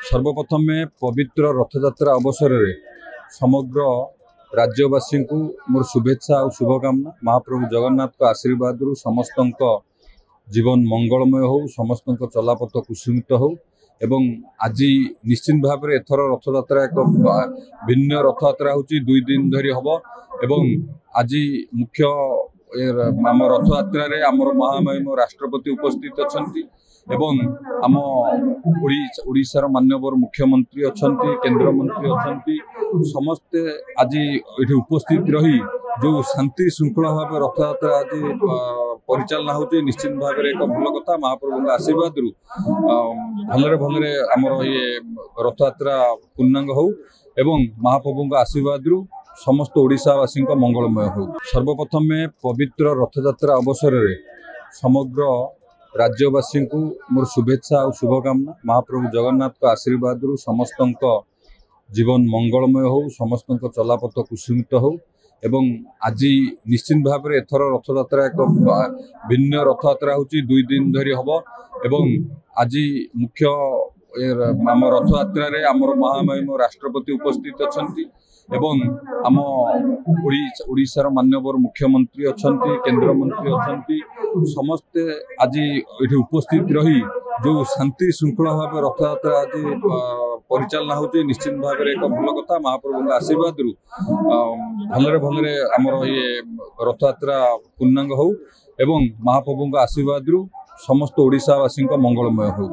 सर्वप्रथमे पवित्र रथयात्रा अवसर में समग्र राज्यवासी को मोर शुभेच्छा और शुभकामना। महाप्रभु जगन्नाथ का आशीर्वाद समस्त जीवन मंगलमय हो, समस्त चलापथ कुसुमित हो। एवं आज निश्चित भाव में एथर रथयात्रा एक भिन्न रथयात्रा हूँ 2 दिन धरी हम। एवं आज मुख्य आम रथयात्रा रे आमर महामहिम राष्ट्रपति उपस्थित अच्छा एवं आम ओडिशार माननीय मुख्यमंत्री अच्छा, केंद्र मंत्री अच्छा, समस्ते आज ये उपस्थित रही जो शांति श्रृंखला भाव रथयात्रा आज परिचालना हो निश्चित भाव में एक भल कथा। महाप्रभु आशीर्वाद भलरे भलरे आमर ये रथयात्रा पूर्णांग हो एवं महाप्रभु आशीर्वाद समस्त ओडिशावासी मंगलमय हो। सर्वप्रथमे पवित्र रथयात्रा अवसर में समग्र राज्यवासी को मोर शुभेच्छा और शुभकामना। महाप्रभु जगन्नाथ का आशीर्वाद समस्त जीवन मंगलमय हो, समस्त चलापथ कुसुमित हो। एवं आज निश्चित भाव में एथर रथयात्रा एक भिन्न रथयात्रा हूँ 2 दिन धरी हम। एवं आज मुख्य आम रथयात्रा रे आमर महामहिम राष्ट्रपति उपस्थित अच्छा एवं आम ओडिशार माननीय मुख्यमंत्री अच्छा, केंद्र मंत्री अच्छा, समस्ते आज ये उपस्थित रही जो शांति श्रृंखला भाव रथयात्रा आज परिचालना हो निश्चित भाव में एक भल कथा। महाप्रभु आशीर्वाद भलरे भलरे आमर ये रथयात्रा पूर्णांग हो एवं महाप्रभु आशीर्वाद समस्त ओडिशावासी मंगलमय हो।